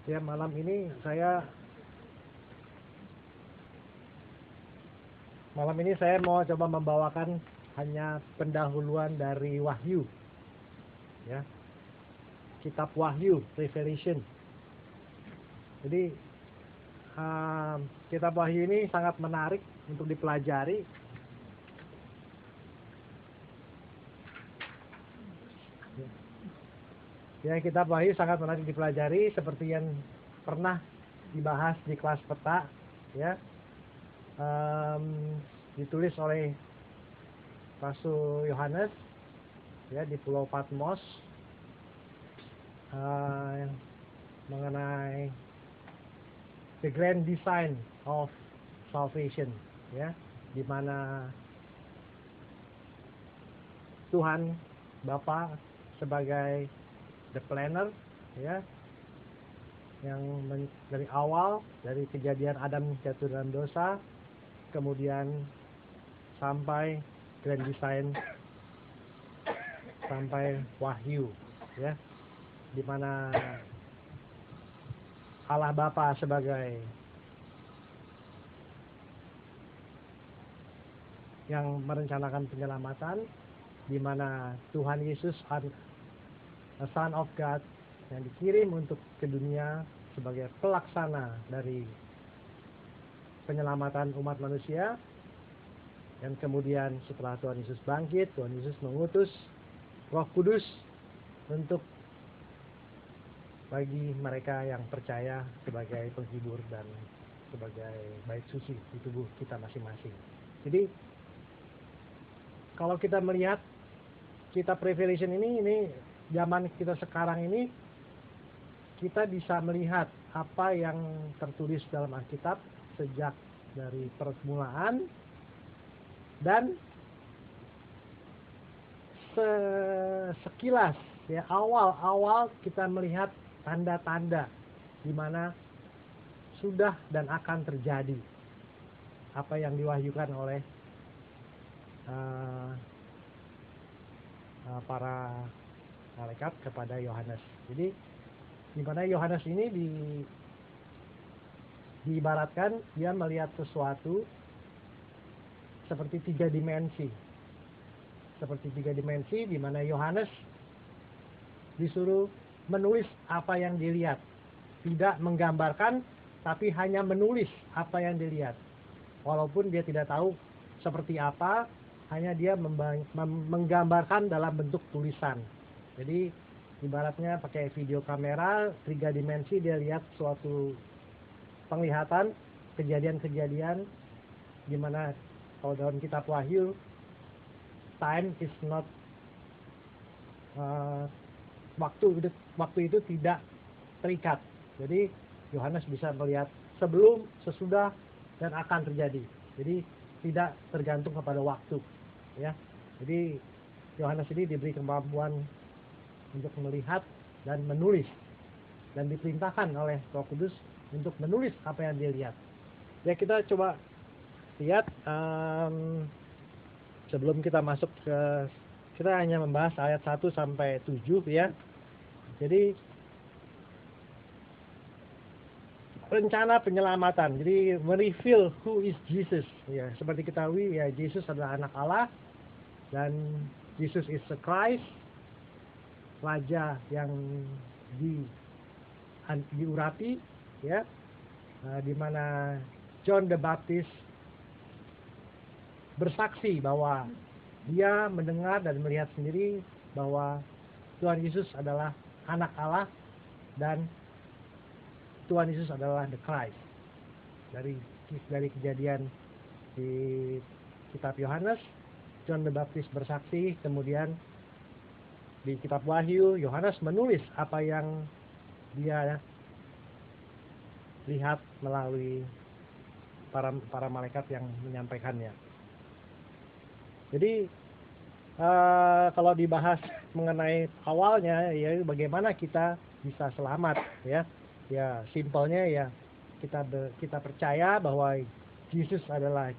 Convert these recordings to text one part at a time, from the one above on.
Ya, malam ini saya mau coba membawakan hanya pendahuluan dari Wahyu, ya, kitab Wahyu, Revelation. Jadi kitab Wahyu ini sangat menarik untuk dipelajari. Ya, kitab Wahyu sangat menarik dipelajari seperti yang pernah dibahas di kelas peta, ya. Ditulis oleh Rasul Yohanes, ya, di Pulau Patmos, mengenai the grand design of salvation, ya, di mana Tuhan Bapa sebagai the planner, ya, yang dari awal, dari kejadian Adam jatuh dalam dosa, kemudian sampai grand design, sampai Wahyu, ya, di mana Allah Bapa sebagai yang merencanakan penyelamatan, di mana Tuhan Yesus, a Son of God, yang dikirim untuk ke dunia sebagai pelaksana dari penyelamatan umat manusia. Dan kemudian setelah Tuhan Yesus bangkit, Tuhan Yesus mengutus Roh Kudus untuk bagi mereka yang percaya sebagai penghibur dan sebagai bait suci di tubuh kita masing-masing. Jadi kalau kita melihat kitab Revelation ini zaman kita sekarang ini, kita bisa melihat apa yang tertulis dalam Alkitab sejak dari permulaan, dan sekilas, ya, awal kita melihat tanda-tanda di mana sudah dan akan terjadi apa yang diwahyukan oleh para malaikat kepada Yohanes. Jadi di mana Yohanes ini diibaratkan dia melihat sesuatu seperti tiga dimensi. Seperti tiga dimensi di mana Yohanes disuruh menulis apa yang dilihat. Tidak menggambarkan, tapi hanya menulis apa yang dilihat. Walaupun dia tidak tahu seperti apa, hanya dia menggambarkan dalam bentuk tulisan. Jadi ibaratnya pakai video kamera, tiga dimensi, dia lihat suatu penglihatan, kejadian-kejadian, di mana kalau dalam kitab Wahyu, time is not, waktu itu tidak terikat. Jadi Yohanes bisa melihat sebelum, sesudah, dan akan terjadi. Jadi tidak tergantung kepada waktu, ya. Jadi Yohanes ini diberi kemampuan untuk melihat dan menulis, dan diperintahkan oleh Roh Kudus untuk menulis apa yang dia lihat. Ya, kita coba lihat sebelum kita masuk ke, kita hanya membahas ayat 1 sampai 7, ya. Jadi rencana penyelamatan, jadi mereveal who is Jesus, ya. Seperti kita ketahui, ya, Yesus adalah anak Allah, dan Jesus is the Christ, raja yang diurapi, ya, di mana John the Baptist bersaksi bahwa dia mendengar dan melihat sendiri bahwa Tuhan Yesus adalah anak Allah, dan Tuhan Yesus adalah the Christ. Dari kejadian di kitab Yohanes, John the Baptist bersaksi, kemudian di kitab Wahyu, Yohanes menulis apa yang dia lihat melalui para malaikat yang menyampaikannya. Jadi kalau dibahas mengenai awalnya, ya, bagaimana kita bisa selamat, ya. Ya, simpelnya, ya, kita percaya bahwa Yesus adalah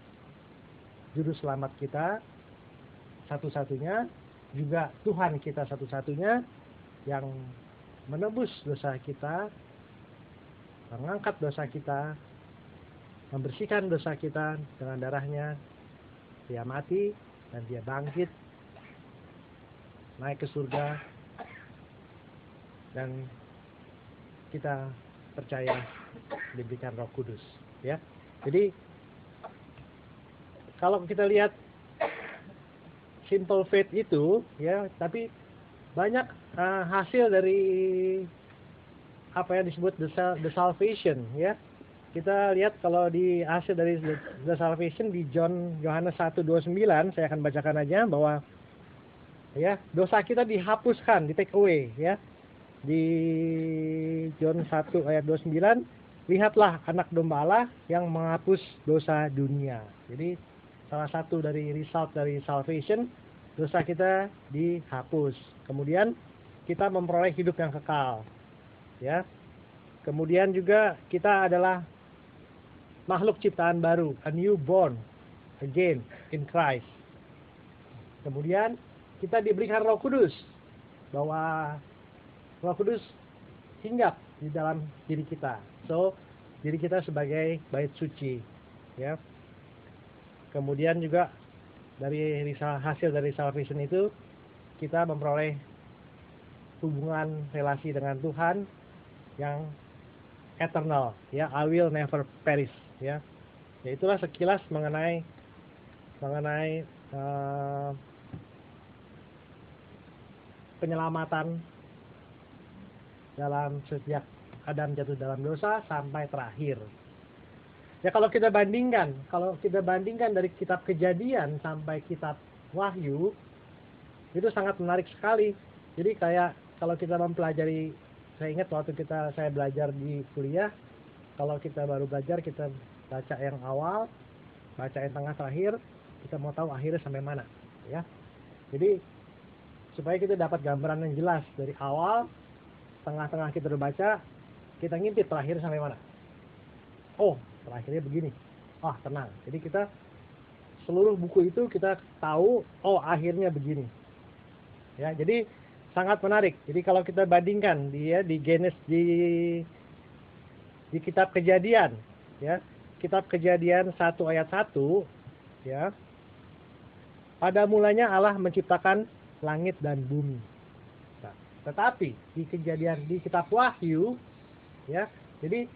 juru selamat kita satu-satunya, juga Tuhan kita satu-satunya yang menebus dosa kita, mengangkat dosa kita, membersihkan dosa kita dengan darahnya. Dia mati dan dia bangkit, naik ke surga, dan kita percaya diberikan Roh Kudus, ya. Jadi kalau kita lihat simple faith itu, ya, tapi banyak hasil dari apa yang disebut the salvation, ya. Kita lihat kalau di hasil dari the salvation di Yohanes 1:29, saya akan bacakan aja bahwa ya, dosa kita dihapuskan, di take away, ya. Di John 1 ayat 29, lihatlah anak domba Allah yang menghapus dosa dunia. Jadi salah satu dari result dari salvation, dosa kita dihapus. Kemudian kita memperoleh hidup yang kekal, ya. Kemudian juga kita adalah makhluk ciptaan baru, a new born again in Christ. Kemudian kita diberikan Roh Kudus, bahwa Roh Kudus hinggap di dalam diri kita. So, diri kita sebagai bait suci, ya. Kemudian juga dari hasil dari salvation itu kita memperoleh hubungan relasi dengan Tuhan yang eternal, ya, I will never perish, ya. Ya, itulah sekilas mengenai penyelamatan dalam sejak Adam jatuh dalam dosa sampai terakhir. Ya, kalau kita bandingkan dari kitab Kejadian sampai kitab Wahyu, itu sangat menarik sekali. Jadi kayak kalau kita mempelajari, saya ingat waktu saya belajar di kuliah, kalau kita baru belajar, kita baca yang awal, baca yang tengah, terakhir, kita mau tahu akhirnya sampai mana, ya. Jadi supaya kita dapat gambaran yang jelas dari awal, tengah-tengah kita udah baca, kita ngintip terakhir sampai mana. Oh, terakhirnya begini. Ah, tenang. Jadi kita seluruh buku itu kita tahu, oh, akhirnya begini. Ya, jadi sangat menarik. Jadi kalau kita bandingkan di kitab Kejadian, ya. Kitab Kejadian 1 ayat 1, ya. Pada mulanya Allah menciptakan langit dan bumi. Tetapi di kitab Wahyu, ya, jadi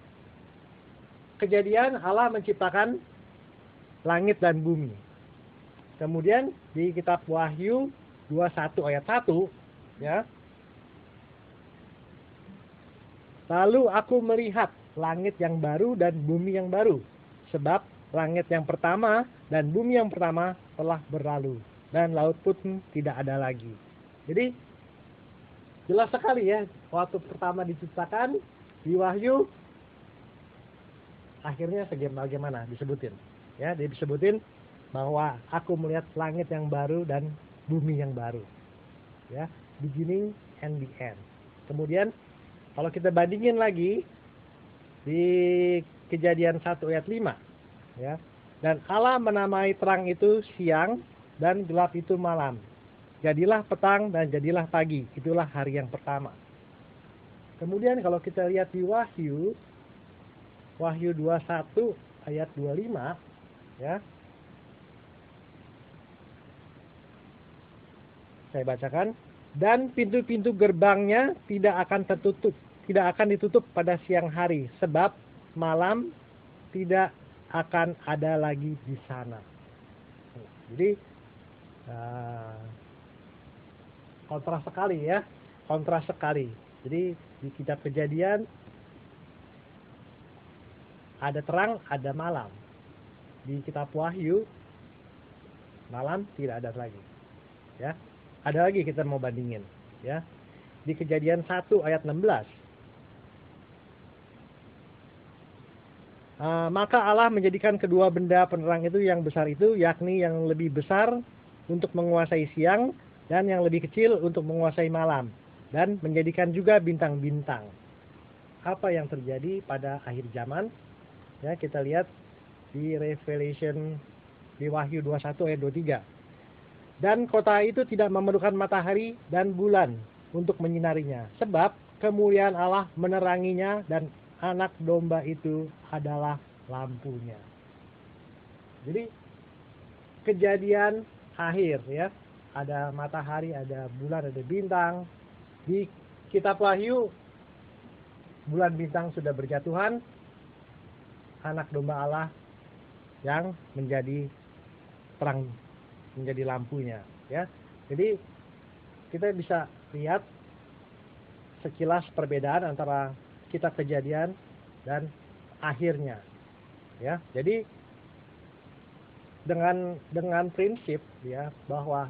Kejadian Allah menciptakan langit dan bumi. Kemudian di kitab Wahyu 21 ayat 1, ya. Lalu aku melihat langit yang baru dan bumi yang baru, sebab langit yang pertama dan bumi yang pertama telah berlalu dan laut pun tidak ada lagi. Jadi jelas sekali, ya, waktu pertama diciptakan di Wahyu, akhirnya bagaimana disebutin, ya, disebutin bahwa aku melihat langit yang baru dan bumi yang baru, ya, beginning and the end. Kemudian kalau kita bandingin lagi di Kejadian 1 ayat 5, ya, dan Allah menamai terang itu siang dan gelap itu malam. Jadilah petang dan jadilah pagi. Itulah hari yang pertama. Kemudian kalau kita lihat di Wahyu 21 ayat 25, ya. Saya bacakan, dan pintu-pintu gerbangnya tidak akan ditutup pada siang hari, sebab malam tidak akan ada lagi di sana. Jadi kontras sekali, ya, kontras sekali. Jadi di kitab Kejadian ada terang, ada malam. Di kitab Wahyu malam tidak ada lagi, ya. Ada lagi kita mau bandingin, ya. Di Kejadian 1 ayat 16. Maka Allah menjadikan kedua benda penerang itu yang besar itu, yakni yang lebih besar untuk menguasai siang dan yang lebih kecil untuk menguasai malam, dan menjadikan juga bintang-bintang. Apa yang terjadi pada akhir zaman? Ya, kita lihat di Revelation, di Wahyu 21 ayat 23. Dan kota itu tidak memerlukan matahari dan bulan untuk menyinarinya, sebab kemuliaan Allah meneranginya dan anak domba itu adalah lampunya. Jadi kejadian akhir ya, ada matahari, ada bulan, ada bintang. Di kitab Wahyu, bulan bintang sudah berjatuhan, anak domba Allah yang menjadi terang, menjadi lampunya ya. Jadi kita bisa lihat sekilas perbedaan antara kitab Kejadian dan akhirnya ya. Jadi dengan prinsip ya, bahwa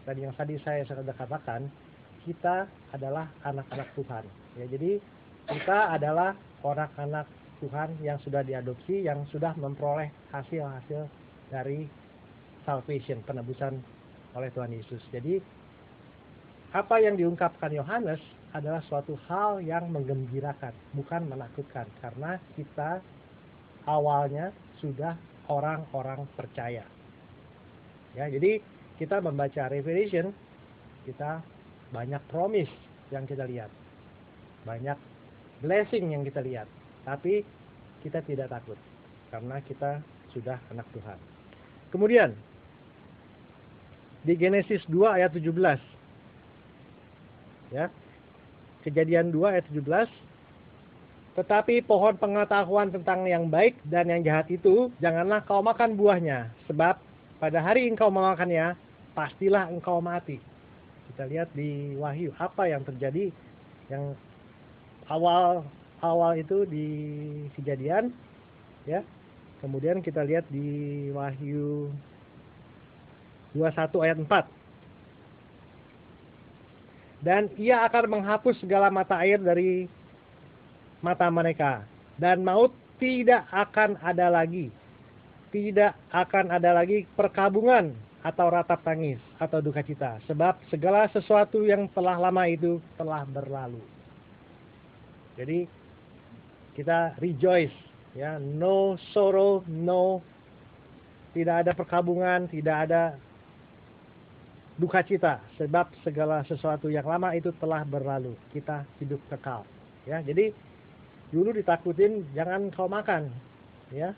tadi yang saya sudah katakan, kita adalah anak-anak Tuhan ya. Jadi kita adalah anak-anak Tuhan yang sudah diadopsi, yang sudah memperoleh hasil-hasil dari salvation, penebusan oleh Tuhan Yesus. Jadi apa yang diungkapkan Yohanes adalah suatu hal yang menggembirakan, bukan menakutkan, karena kita awalnya sudah orang-orang percaya. Ya, jadi kita membaca Revelation, kita banyak promise yang kita lihat, banyak blessing yang kita lihat, tapi kita tidak takut karena kita sudah anak Tuhan. Kemudian di Genesis 2 ayat 17 ya, Kejadian 2 ayat 17, tetapi pohon pengetahuan tentang yang baik dan yang jahat itu janganlah kau makan buahnya, sebab pada hari engkau memakannya pastilah engkau mati. Kita lihat di Wahyu apa yang terjadi, yang awal itu di Kejadian ya. Kemudian kita lihat di Wahyu 21 ayat 4. Dan ia akan menghapus segala mata air dari mata mereka, dan maut tidak akan ada lagi. Tidak akan ada lagi perkabungan atau ratap tangis atau duka cita, sebab segala sesuatu yang telah lama itu telah berlalu. Jadi kita rejoice ya, no sorrow, tidak ada perkabungan, tidak ada duka cita, sebab segala sesuatu yang lama itu telah berlalu. Kita hidup kekal ya. Jadi dulu ditakutin jangan kau makan ya,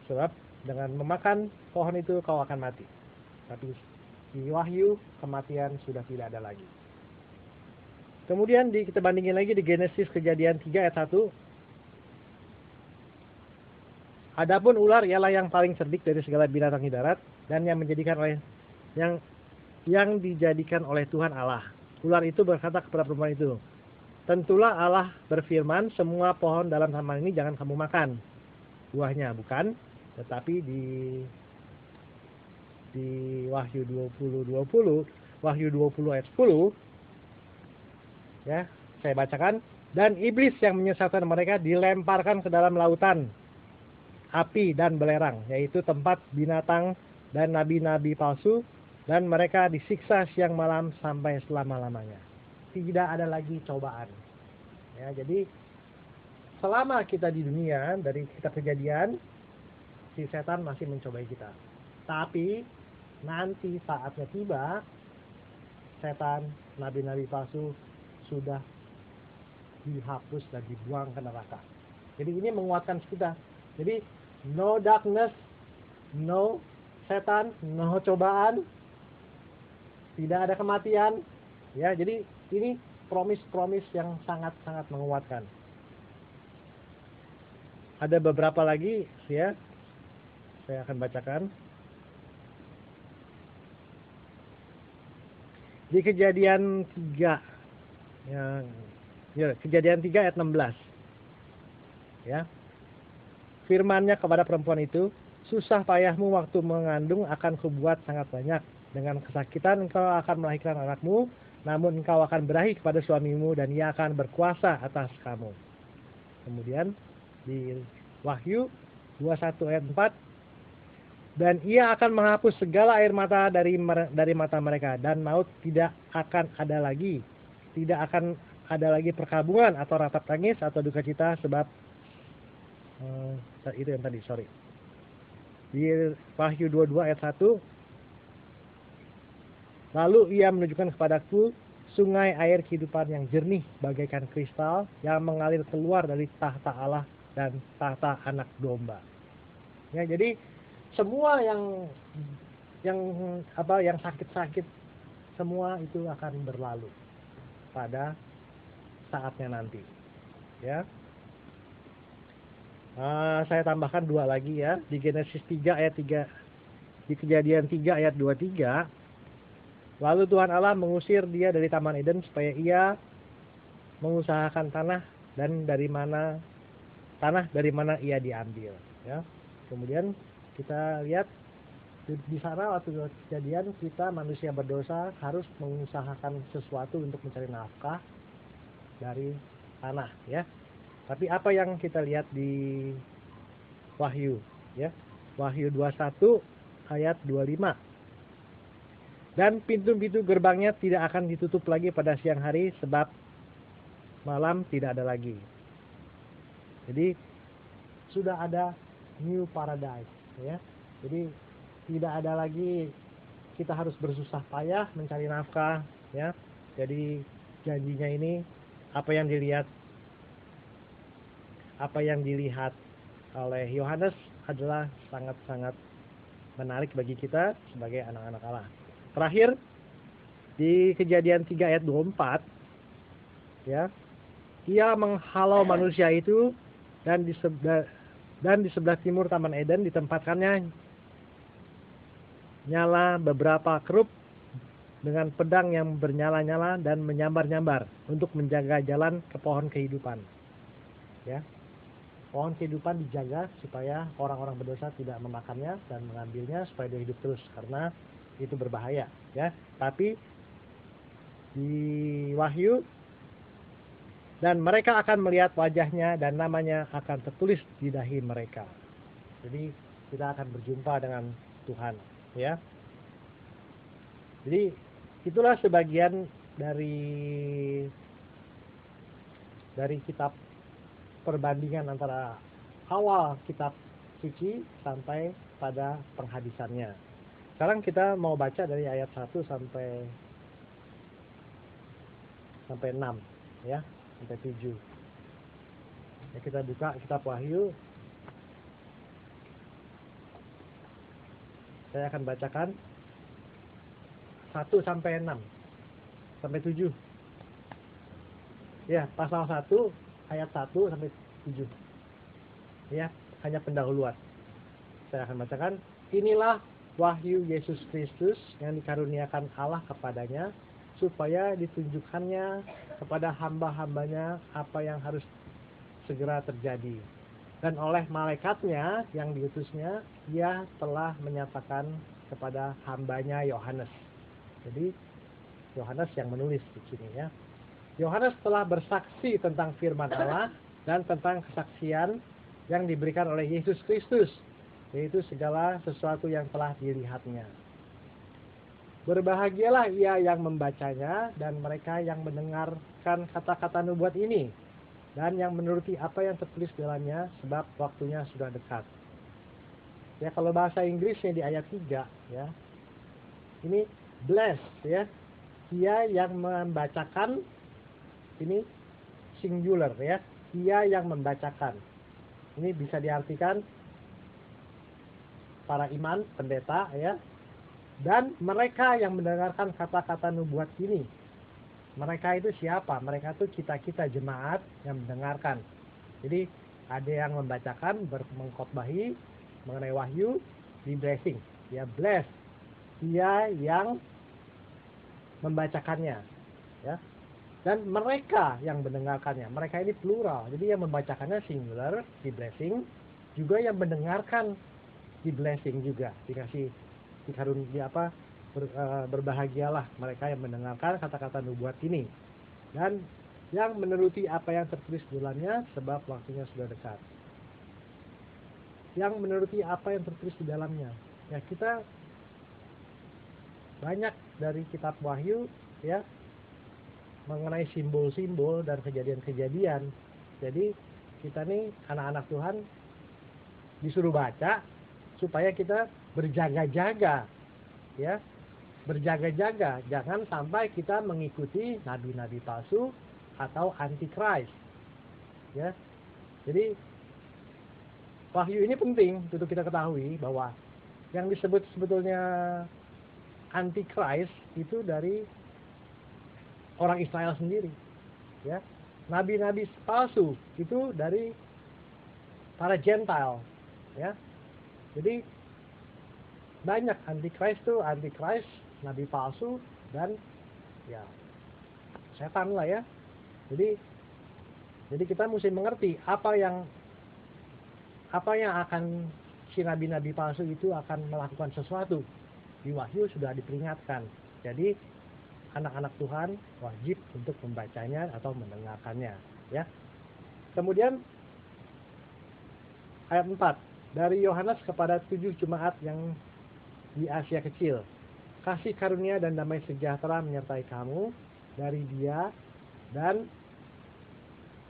sebab dengan memakan pohon itu kau akan mati. Tapi di Wahyu kematian sudah tidak ada lagi. Kemudian kita bandingin lagi di Genesis Kejadian 3 ayat 1. Adapun ular ialah yang paling cerdik dari segala binatang di darat, dan yang dijadikan oleh Tuhan Allah. Ular itu berkata kepada perempuan itu, tentulah Allah berfirman, semua pohon dalam taman ini jangan kamu makan buahnya, bukan? Tetapi di Wahyu 20 ayat 10 ya, saya bacakan, dan iblis yang menyesatkan mereka dilemparkan ke dalam lautan api dan belerang, yaitu tempat binatang dan nabi-nabi palsu, dan mereka disiksa siang malam sampai selama-lamanya. Tidak ada lagi cobaan. Ya, jadi selama kita di dunia, dari kitab Kejadian, si setan masih mencobai kita. Tapi nanti saatnya tiba, setan, nabi-nabi palsu sudah dihapus dan dibuang ke neraka. Jadi ini menguatkan kita. Jadi no darkness, no setan, no cobaan, tidak ada kematian ya. Jadi ini promise yang sangat-sangat menguatkan. Ada beberapa lagi ya, saya akan bacakan. Di Kejadian 3 Kejadian 3 ayat 16 ya, firman-Nya kepada perempuan itu, susah payahmu waktu mengandung akan kubuat sangat banyak. Dengan kesakitan engkau akan melahirkan anakmu, namun engkau akan berahi kepada suamimu dan ia akan berkuasa atas kamu. Kemudian di Wahyu 21 ayat 4, dan ia akan menghapus segala air mata dari mata mereka, dan maut tidak akan ada lagi. Tidak akan ada lagi perkabungan atau ratap tangis atau duka cita, sebab itu yang tadi, di Wahyu 22 ayat 1, lalu ia menunjukkan kepadaku sungai air kehidupan yang jernih bagaikan kristal yang mengalir keluar dari tahta Allah dan tahta anak domba. Ya, jadi semua yang sakit-sakit semua itu akan berlalu pada saatnya nanti. Ya. Saya tambahkan 2 lagi ya, di Genesis 3 ayat 3, di Kejadian 3 ayat 23. Lalu Tuhan Allah mengusir dia dari Taman Eden supaya ia mengusahakan tanah dari mana ia diambil. Ya. Kemudian kita lihat di sana waktu kejadian kita manusia berdosa harus mengusahakan sesuatu untuk mencari nafkah dari tanah. Ya. Tapi apa yang kita lihat di Wahyu? Ya. Wahyu 21 ayat 25. Dan pintu-pintu gerbangnya tidak akan ditutup lagi pada siang hari sebab malam tidak ada lagi. Jadi sudah ada new paradise, ya. Jadi tidak ada lagi kita harus bersusah payah mencari nafkah, ya. Jadi janjinya ini apa yang dilihat oleh Yohanes adalah sangat-sangat menarik bagi kita sebagai anak-anak Allah. Terakhir di Kejadian 3 ayat 24, ya, ia menghalau manusia itu dan di sebelah timur Taman Eden ditempatkannya nyala beberapa kerup dengan pedang yang bernyala-nyala dan menyambar-nyambar untuk menjaga jalan ke pohon kehidupan. Ya, pohon kehidupan dijaga supaya orang-orang berdosa tidak memakannya dan mengambilnya supaya dia hidup terus, karena itu berbahaya, ya. Tapi di Wahyu, dan mereka akan melihat wajahnya dan namanya akan tertulis di dahi mereka. Jadi kita akan berjumpa dengan Tuhan, ya. Jadi itulah sebagian dari kitab perbandingan antara awal kitab suci sampai pada penghadisannya. Sekarang kita mau baca dari ayat 1 sampai 6, ya, sampai 7. Ya, kita buka kitab Wahyu. Saya akan bacakan 1 sampai 6 sampai 7. Ya, pasal 1 ayat 1 sampai 7. Ya, hanya pendahuluan. Saya akan bacakan. Inilah wahyu Yesus Kristus yang dikaruniakan Allah kepadanya, supaya ditunjukkannya kepada hamba-hambanya apa yang harus segera terjadi. Dan oleh malaikatnya yang diutusnya, ia telah menyatakan kepada hambanya Yohanes. Jadi Yohanes yang menulis di sini, ya. Yohanes telah bersaksi tentang firman Allah dan tentang kesaksian yang diberikan oleh Yesus Kristus, yaitu segala sesuatu yang telah dilihatnya. Berbahagialah ia yang membacanya dan mereka yang mendengarkan kata-kata nubuat ini dan yang menuruti apa yang tertulis dalamnya, sebab waktunya sudah dekat. Ya, kalau bahasa Inggrisnya di ayat 3, ya. Ini blessed, ya. Ia yang membacakan, ini singular, ya. Ia yang membacakan. Ini bisa diartikan para imam, pendeta, ya. Dan mereka yang mendengarkan kata-kata nubuat ini. Mereka itu siapa? Mereka itu kita jemaat yang mendengarkan. Jadi ada yang membacakan, mengkhotbahi mengenai wahyu, di blessing, ya, bless. Dia yang membacakannya, ya. Dan mereka yang mendengarkannya. Mereka ini plural. Jadi yang membacakannya singular, di blessing, juga yang mendengarkan di blessing juga, dikasih berbahagialah mereka yang mendengarkan kata-kata nubuat ini dan yang menuruti apa yang tertulis di dalamnya, sebab waktunya sudah dekat. Yang menuruti apa yang tertulis di dalamnya, ya, kita banyak dari kitab Wahyu, ya, mengenai simbol-simbol dan kejadian-kejadian. Jadi kita nih anak-anak Tuhan disuruh baca supaya kita berjaga-jaga, ya, berjaga-jaga, jangan sampai kita mengikuti nabi-nabi palsu atau antikris. Ya. Jadi wahyu ini penting untuk kita ketahui bahwa yang disebut sebetulnya antikris itu dari orang Israel sendiri. Ya. Nabi-nabi palsu itu dari para Gentile. Ya. Jadi banyak antikris, nabi palsu, dan ya setan lah ya. Jadi kita mesti mengerti apa yang akan si nabi-nabi palsu itu akan melakukan sesuatu. Di Wahyu sudah diperingatkan. Jadi anak-anak Tuhan wajib untuk membacanya atau mendengarkannya, ya. Kemudian ayat 4, dari Yohanes kepada 7 jemaat yang di Asia Kecil. Kasih karunia dan damai sejahtera menyertai kamu dari Dia dan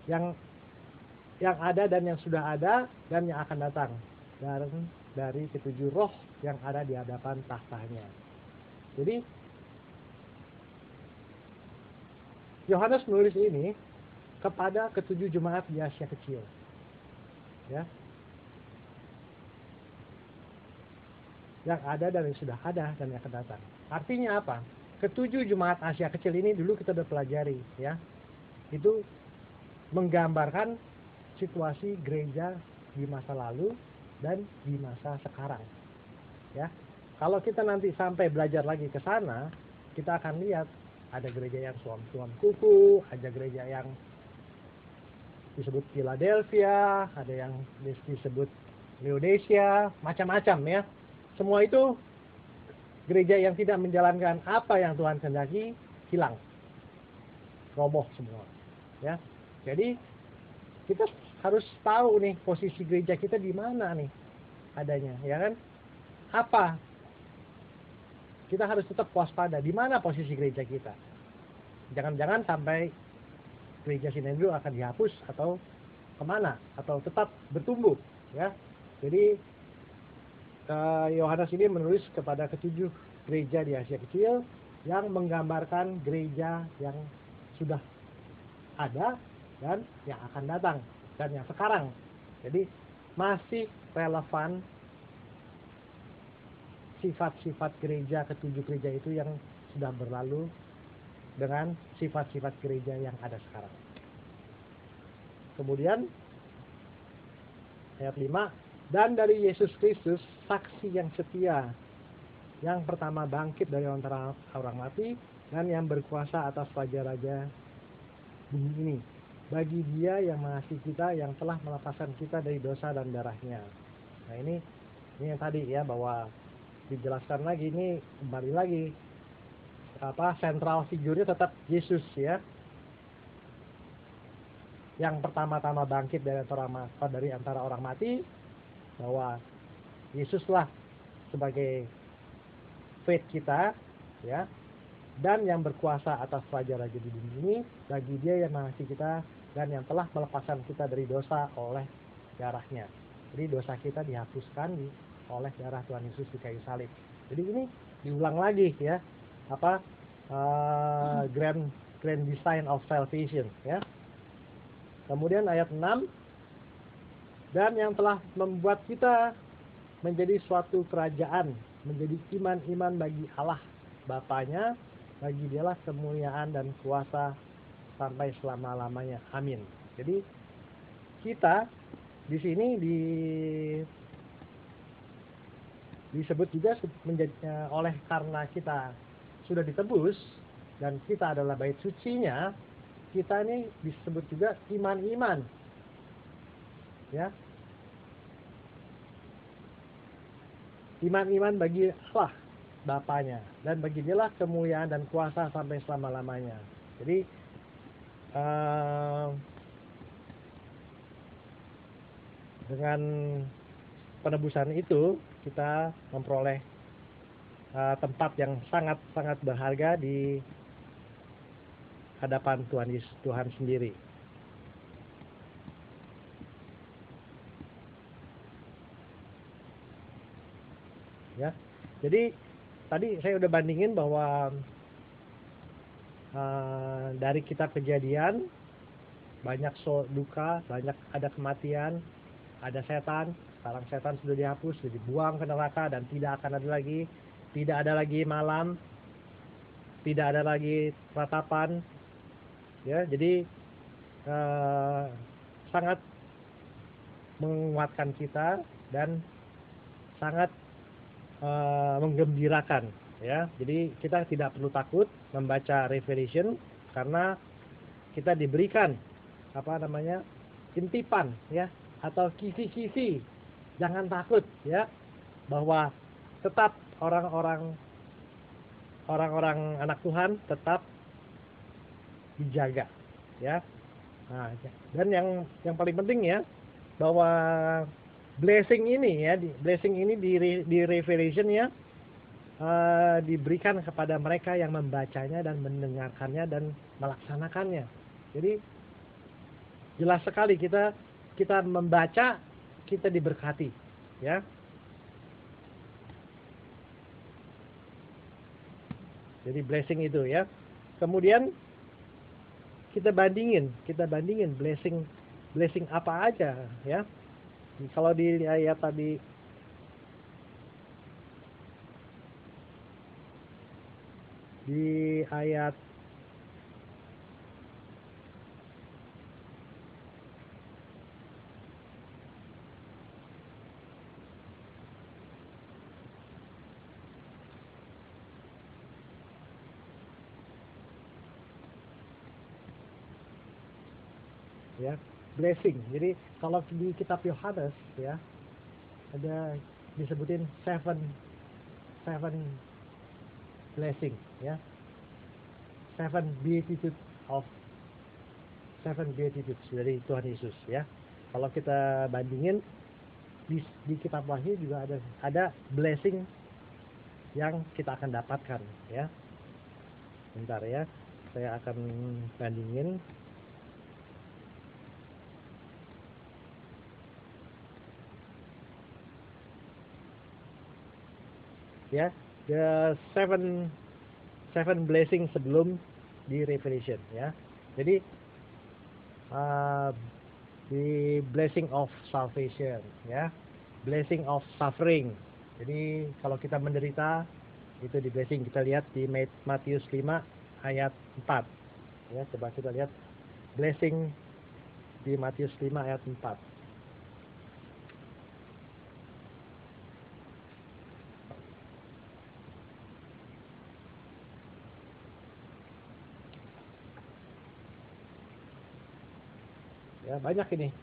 yang ada dan yang sudah ada dan yang akan datang, dan dari ketujuh roh yang ada di hadapan tahtanya. Jadi Yohanes menulis ini kepada ketujuh jemaat di Asia Kecil, ya, yang ada dan yang sudah ada dan yang akan datang. Artinya apa? Ketujuh jemaat Asia Kecil ini dulu kita udah pelajari, ya. Itu menggambarkan situasi gereja di masa lalu dan di masa sekarang, ya. Kalau kita nanti sampai belajar lagi ke sana, kita akan lihat ada gereja yang suam-suam kuku, ada gereja yang disebut Philadelphia, ada yang disebut Laodicea, macam-macam, ya. Semua itu gereja yang tidak menjalankan apa yang Tuhan kehendaki, hilang, roboh semua, ya. Jadi kita harus tahu nih posisi gereja kita di mana nih adanya, ya kan? Apa? Kita harus tetap waspada di mana posisi gereja kita. Jangan-jangan sampai gereja Sinendro akan dihapus atau kemana, atau tetap bertumbuh, ya. Jadi Yohanes ini menulis kepada ketujuh gereja di Asia Kecil yang menggambarkan gereja yang sudah ada dan yang akan datang dan yang sekarang. Jadi masih relevan sifat-sifat gereja, ketujuh gereja itu yang sudah berlalu dengan sifat-sifat gereja yang ada sekarang. Kemudian ayat 5, dan dari Yesus Kristus saksi yang setia, yang pertama bangkit dari antara orang mati dan yang berkuasa atas raja-raja bumi ini, bagi Dia yang mengasihi kita, yang telah melepaskan kita dari dosa dan darahnya. Nah ini yang tadi, ya, bahwa dijelaskan lagi, ini kembali lagi sentral figurnya tetap Yesus, ya, yang pertama-tama bangkit dari antara orang mati, bahwa Yesuslah sebagai faith kita, ya, dan yang berkuasa atas raja-raja di bumi ini, bagi Dia yang mengasihi kita dan yang telah melepaskan kita dari dosa oleh darahnya. Jadi dosa kita dihapuskan oleh darah Tuhan Yesus di kayu salib. Jadi ini diulang lagi, ya, grand design of salvation, ya. Kemudian ayat 6, dan yang telah membuat kita menjadi suatu kerajaan, menjadi iman-iman bagi Allah Bapanya, bagi Dialah kemuliaan dan kuasa sampai selama-lamanya. Amin. Jadi kita di sini disebut juga oleh karena kita sudah ditebus dan kita adalah bait sucinya, kita ini disebut juga iman-iman, ya, iman-iman bagi Allah Bapanya, dan bagi Dialah kemuliaan dan kuasa sampai selama-lamanya. Jadi dengan penebusan itu kita memperoleh tempat yang sangat-sangat berharga di hadapan Tuhan sendiri. Ya, jadi tadi saya udah bandingin bahwa dari kitab Kejadian banyak duka, banyak ada kematian, ada setan. Sekarang setan sudah dihapus, sudah dibuang ke neraka dan tidak akan ada lagi. Tidak ada lagi malam, tidak ada lagi ratapan. Ya, jadi sangat menguatkan kita dan sangat menggembirakan. Ya, jadi kita tidak perlu takut membaca Revelation karena kita diberikan intipan, ya, atau kisi-kisi. Jangan takut, ya, bahwa tetap orang-orang anak Tuhan tetap dijaga, ya. Nah, dan yang paling penting, ya, bahwa blessing ini di Revelation, ya, diberikan kepada mereka yang membacanya dan mendengarkannya dan melaksanakannya. Jadi jelas sekali kita membaca, kita diberkati, ya. Jadi blessing itu, ya. Kemudian kita bandingin blessing apa aja, ya. Kalau di ayat tadi di ayat ya, blessing. Jadi kalau di kitab Yohanes, ya, ada disebutin seven blessing, ya. Seven beatitudes dari Tuhan Yesus, ya. Kalau kita bandingin di kitab Wahyu juga ada blessing yang kita akan dapatkan, ya. Bentar, ya. Saya akan bandingin. Ya, the seven blessing sebelum di Revelation, ya. Jadi the blessing of salvation, ya, blessing of suffering. Jadi kalau kita menderita itu di blessing. Kita lihat di Matius 5 ayat 4, ya. Coba kita lihat blessing di Matius 5 ayat 4. Ya, banyak ini.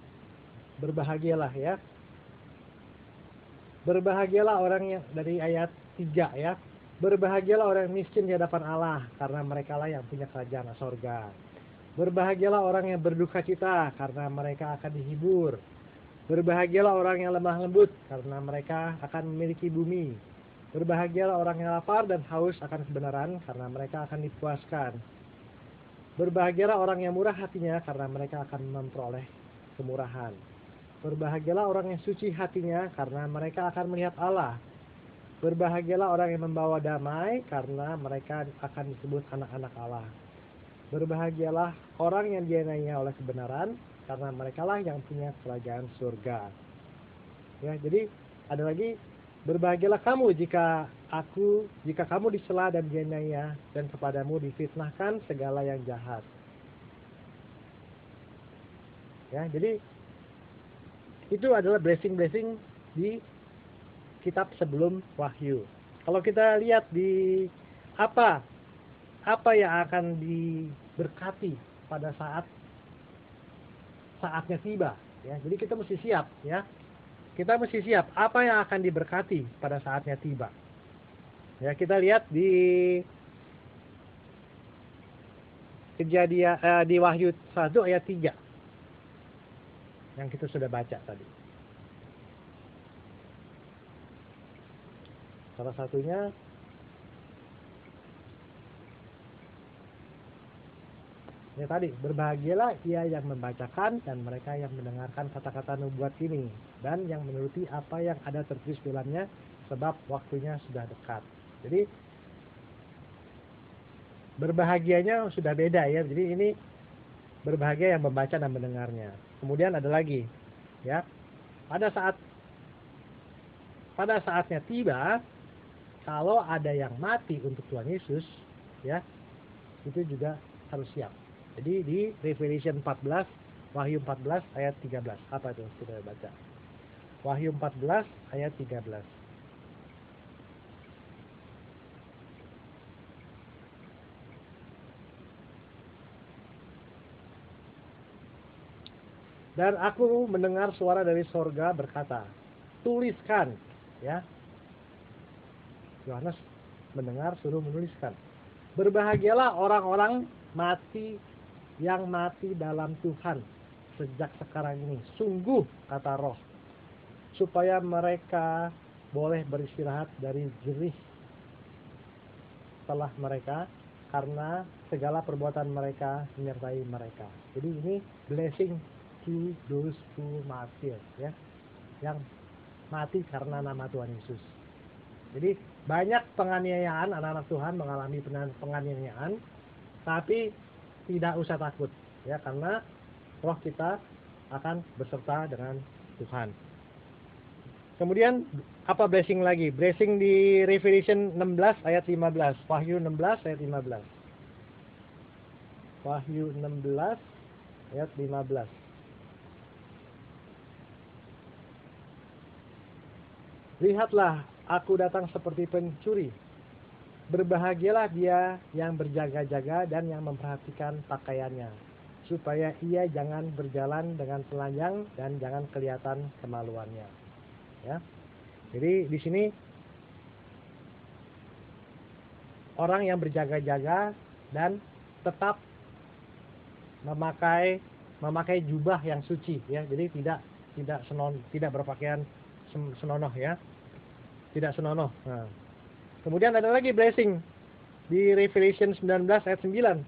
Berbahagialah, ya. Berbahagialah orang yang dari ayat 3, ya. Berbahagialah orang miskin di hadapan Allah, karena merekalah yang punya kerajaan sorga. Berbahagialah orang yang berduka cita, karena mereka akan dihibur. Berbahagialah orang yang lemah lembut, karena mereka akan memiliki bumi. Berbahagialah orang yang lapar dan haus akan kebenaran, karena mereka akan dipuaskan. Berbahagialah orang yang murah hatinya, karena mereka akan memperoleh kemurahan. Berbahagialah orang yang suci hatinya, karena mereka akan melihat Allah. Berbahagialah orang yang membawa damai, karena mereka akan disebut anak-anak Allah. Berbahagialah orang yang dianiaya oleh kebenaran, karena merekalah yang punya kerajaan surga. Ya, jadi ada lagi, berbahagialah kamu jika kamu dicela dan dianiaya, dan kepadamu difitnahkan segala yang jahat. Ya, jadi itu adalah blessing di kitab sebelum Wahyu. Kalau kita lihat di apa yang akan diberkati pada saatnya tiba, ya. Jadi kita mesti siap, ya. Kita mesti siap apa yang akan diberkati pada saatnya tiba. Ya, kita lihat di Kejadian di Wahyu 1 ayat 3 yang kita sudah baca tadi. Salah satunya ya tadi, berbahagialah ia yang membacakan dan mereka yang mendengarkan kata-kata nubuat ini dan yang menuruti apa yang ada tertulis dalamnya, sebab waktunya sudah dekat. Jadi berbahagianya sudah beda ya. Jadi ini berbahagia yang membaca dan mendengarnya. Kemudian ada lagi ya. Pada saatnya tiba, kalau ada yang mati untuk Tuhan Yesus, ya, itu juga harus siap. Jadi di Revelation 14, Wahyu 14 ayat 13. Apa itu? Kita baca. Wahyu 14 ayat 13. Dan aku mendengar suara dari sorga berkata, tuliskan, ya. Yohanes mendengar suruh menuliskan. Berbahagialah orang-orang mati yang mati dalam Tuhan sejak sekarang ini. Sungguh, kata Roh, supaya mereka boleh beristirahat dari jerih setelah mereka, karena segala perbuatan mereka menyertai mereka. Jadi ini blessing to those who martyr, ya, yang mati karena nama Tuhan Yesus. Jadi banyak penganiayaan, anak-anak Tuhan mengalami penganiayaan, tapi tidak usah takut, ya, karena roh kita akan beserta dengan Tuhan. Kemudian apa blessing lagi? Blessing di Revelation 16 ayat 15. Wahyu 16 ayat 15. Wahyu 16 ayat 15. Lihatlah, aku datang seperti pencuri. Berbahagialah dia yang berjaga-jaga dan yang memperhatikan pakaiannya, supaya ia jangan berjalan dengan telanjang dan jangan kelihatan kemaluannya. Ya. Jadi di sini orang yang berjaga-jaga dan tetap memakai jubah yang suci, ya. Jadi tidak berpakaian senonoh, ya. Tidak senonoh. Nah. Kemudian ada lagi blessing di Revelation 19 ayat 9.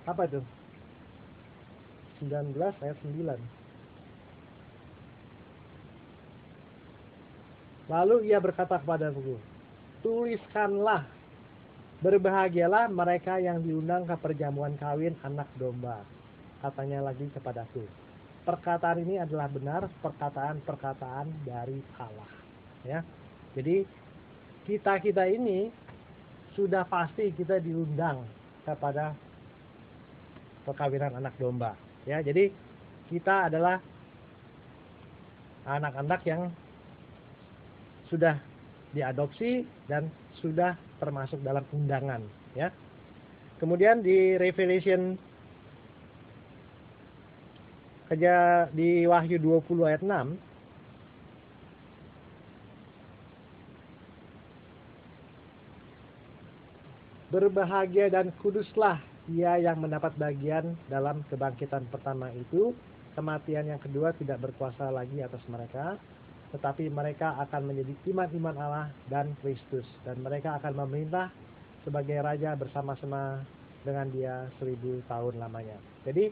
Apa itu? 19 ayat 9. Lalu ia berkata kepadaku, tuliskanlah, berbahagialah mereka yang diundang ke perjamuan kawin anak domba. Katanya lagi kepadaku, perkataan ini adalah benar, perkataan dari Allah. Ya, jadi kita ini sudah pasti kita diundang kepada perkawinan anak domba. Ya, jadi kita adalah anak-anak yang sudah diadopsi dan sudah termasuk dalam undangan, ya. Kemudian di Revelation di Wahyu 20 ayat 6, berbahagia dan kuduslah ia yang mendapat bagian dalam kebangkitan pertama itu. Kematian yang kedua tidak berkuasa lagi atas mereka, tetapi mereka akan menjadi iman-iman Allah dan Kristus, dan mereka akan memerintah sebagai raja bersama-sama dengan dia 1000 tahun lamanya. Jadi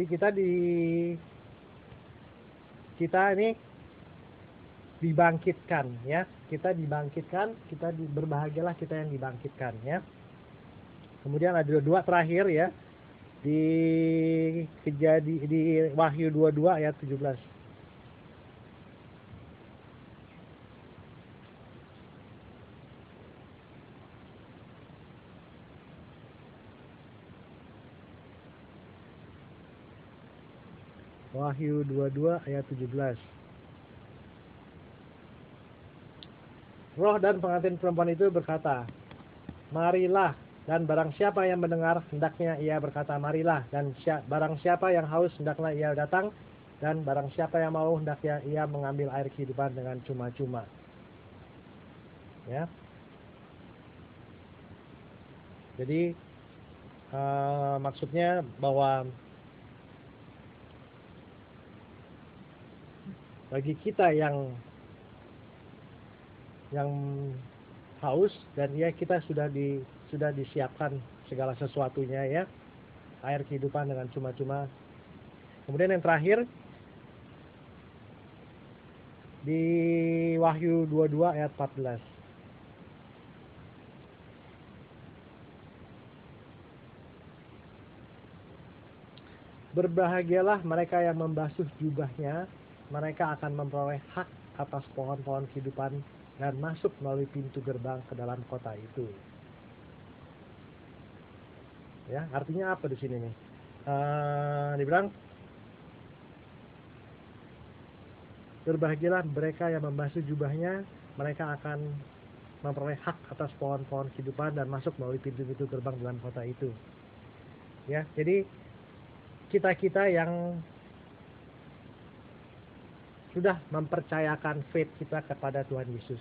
kita ini dibangkitkan, ya. Kita dibangkitkan, berbahagialah kita yang dibangkitkan, ya. Kemudian ada dua terakhir, ya. Di Wahyu 22 ayat 17. Wahyu 22 ayat 17. Roh dan pengantin perempuan itu berkata, marilah. Dan barang siapa yang mendengar, hendaknya ia berkata, marilah. Dan barang siapa yang haus, hendaklah ia datang. Dan barang siapa yang mau, hendaknya ia mengambil air kehidupan dengan cuma-cuma. Ya. Jadi maksudnya bahwa bagi kita yang haus, dan ya kita sudah disiapkan segala sesuatunya, ya, air kehidupan dengan cuma-cuma. Kemudian yang terakhir di Wahyu 22 ayat 14. Berbahagialah mereka yang membasuh jubahnya, mereka akan memperoleh hak atas pohon-pohon kehidupan dan masuk melalui pintu gerbang ke dalam kota itu. Ya, artinya apa di sini nih? Dibilang berbahagialah mereka yang membasuh jubahnya, mereka akan memperoleh hak atas pohon-pohon kehidupan dan masuk melalui pintu-pintu gerbang dalam kota itu. Ya, jadi kita yang sudah mempercayakan faith kita kepada Tuhan Yesus,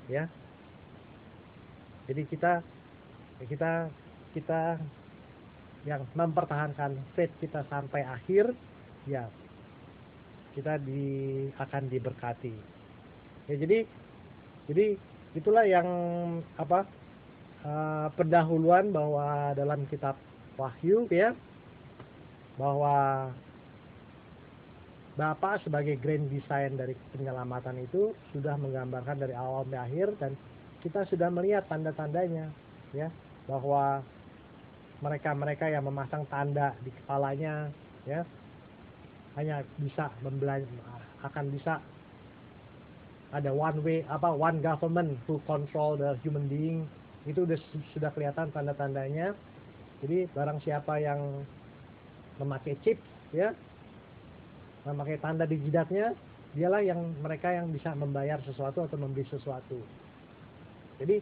ya. Jadi kita yang mempertahankan faith kita sampai akhir, ya, kita akan diberkati. Ya, jadi itulah yang pendahuluan bahwa dalam kitab Wahyu, ya, bahwa Bapa sebagai grand design dari penyelamatan itu sudah menggambarkan dari awal sampai akhir, dan kita sudah melihat tanda-tandanya, ya, bahwa mereka yang memasang tanda di kepalanya, ya, hanya bisa akan bisa ada one government to control the human being. Itu sudah kelihatan tanda-tandanya. Jadi barang siapa yang memakai chip, ya, memakai tanda di jidatnya, dialah mereka yang bisa membayar sesuatu atau membeli sesuatu. Jadi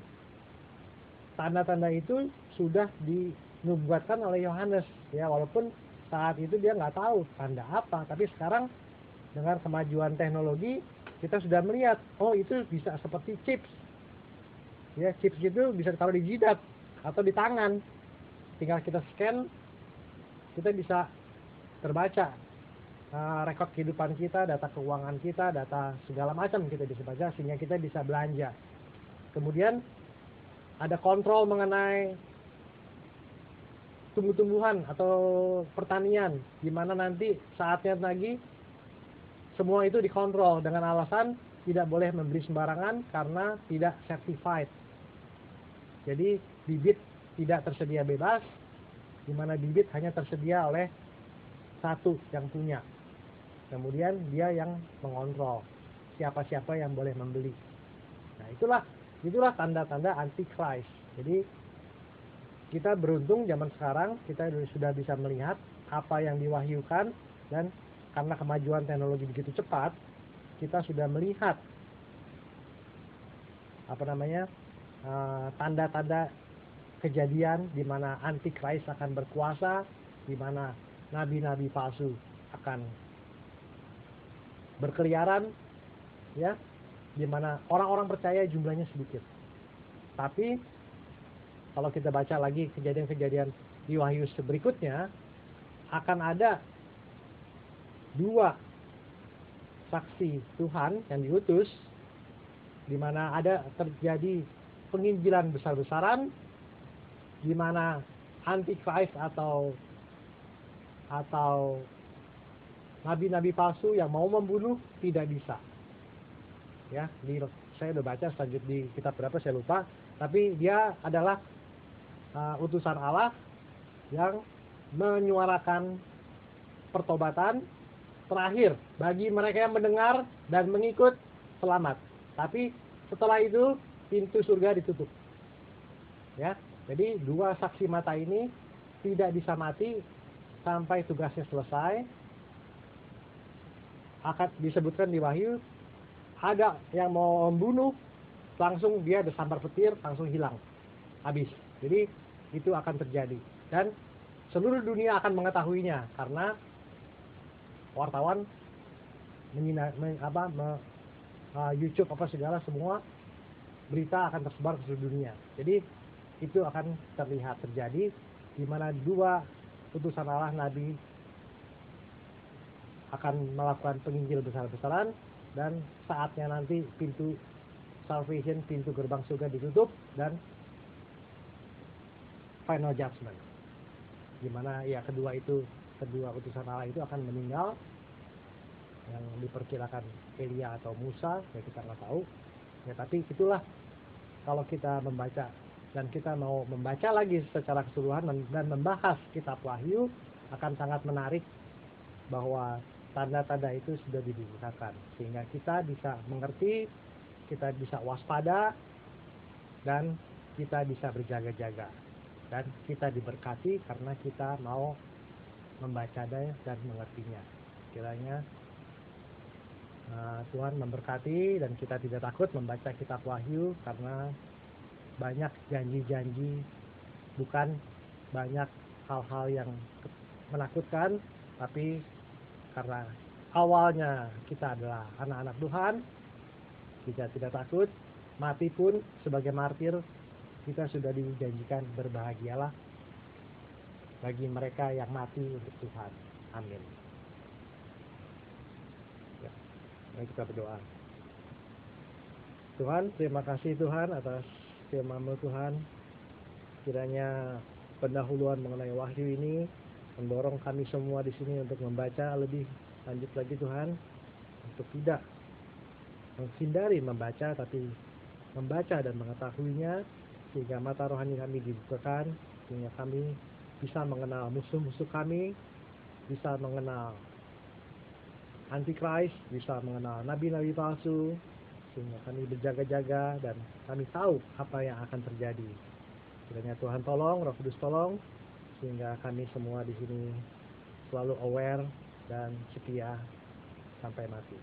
tanda-tanda itu sudah dinubuatkan oleh Yohanes, ya, walaupun saat itu dia nggak tahu tanda apa, tapi sekarang dengan kemajuan teknologi kita sudah melihat, oh itu bisa seperti chips, ya, chips itu bisa ditaruh di jidat atau di tangan, tinggal kita scan, kita bisa terbaca rekod kehidupan kita, data keuangan kita, data segala macam kita bisa baca, sehingga kita bisa belanja. Kemudian ada kontrol mengenai tumbuh-tumbuhan atau pertanian, di mana nanti saatnya lagi semua itu dikontrol dengan alasan tidak boleh membeli sembarangan karena tidak certified. Jadi bibit tidak tersedia bebas, di mana bibit hanya tersedia oleh satu yang punya. Kemudian dia yang mengontrol siapa-siapa yang boleh membeli. Nah, itulah tanda-tanda antichrist. Jadi kita beruntung zaman sekarang kita sudah bisa melihat apa yang diwahyukan, dan karena kemajuan teknologi begitu cepat, kita sudah melihat tanda-tanda kejadian di mana antichrist akan berkuasa, di mana nabi-nabi palsu akan berkeliaran, ya, di mana orang-orang percaya jumlahnya sedikit. Tapi kalau kita baca lagi kejadian-kejadian di Wahyu berikutnya, akan ada 2 saksi Tuhan yang diutus, di mana ada terjadi penginjilan besar-besaran, di mana antichrist atau nabi-nabi palsu yang mau membunuh tidak bisa. Ya, saya udah baca selanjut di kitab berapa saya lupa, tapi dia adalah utusan Allah yang menyuarakan pertobatan terakhir bagi mereka yang mendengar dan mengikut selamat. Tapi setelah itu pintu surga ditutup. Ya, jadi 2 saksi mata ini tidak bisa mati sampai tugasnya selesai. Akan disebutkan di Wahyu, ada yang mau membunuh, langsung dia disambar petir, langsung hilang, habis. Jadi itu akan terjadi, dan seluruh dunia akan mengetahuinya karena wartawan YouTube segala semua berita akan tersebar ke seluruh dunia. Jadi itu akan terlihat terjadi, di mana 2 utusan Allah nabi akan melakukan penginjil besar-besaran, dan saatnya nanti pintu salvation, pintu gerbang surga ditutup, dan final judgment, di mana ya kedua utusan Allah itu akan meninggal, yang diperkirakan Elia atau Musa, ya kita nggak tahu. Ya tapi itulah kalau kita membaca dan kita mau membaca lagi secara keseluruhan dan membahas kitab Wahyu, akan sangat menarik bahwa tanda-tanda itu sudah dibukakan sehingga kita bisa mengerti, kita bisa waspada, dan kita bisa berjaga-jaga, dan kita diberkati karena kita mau membacanya dan mengertinya. Kiranya Tuhan memberkati dan kita tidak takut membaca kitab Wahyu, karena banyak janji-janji, bukan banyak hal-hal yang menakutkan, tapi karena awalnya kita adalah anak-anak Tuhan, kita tidak takut. Mati pun sebagai martir, kita sudah dijanjikan berbahagialah bagi mereka yang mati untuk Tuhan. Amin. Ya, mari kita berdoa. Tuhan, terima kasih Tuhan atas firman-Mu Tuhan. Kiranya pendahuluan mengenai Wahyu ini mendorong kami semua di sini untuk membaca lebih lanjut lagi Tuhan, untuk tidak menghindari membaca, tapi membaca dan mengetahuinya, sehingga mata rohani kami dibukakan, sehingga kami bisa mengenal musuh-musuh kami, bisa mengenal Antikris, bisa mengenal nabi-nabi palsu, sehingga kami berjaga-jaga dan kami tahu apa yang akan terjadi. Kiranya Tuhan tolong, Roh Kudus tolong, sehingga kami semua di sini selalu aware dan setia sampai mati.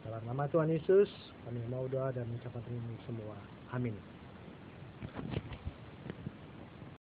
Dalam nama Tuhan Yesus, kami mau doa dan mengucapkan ini semua. Amin.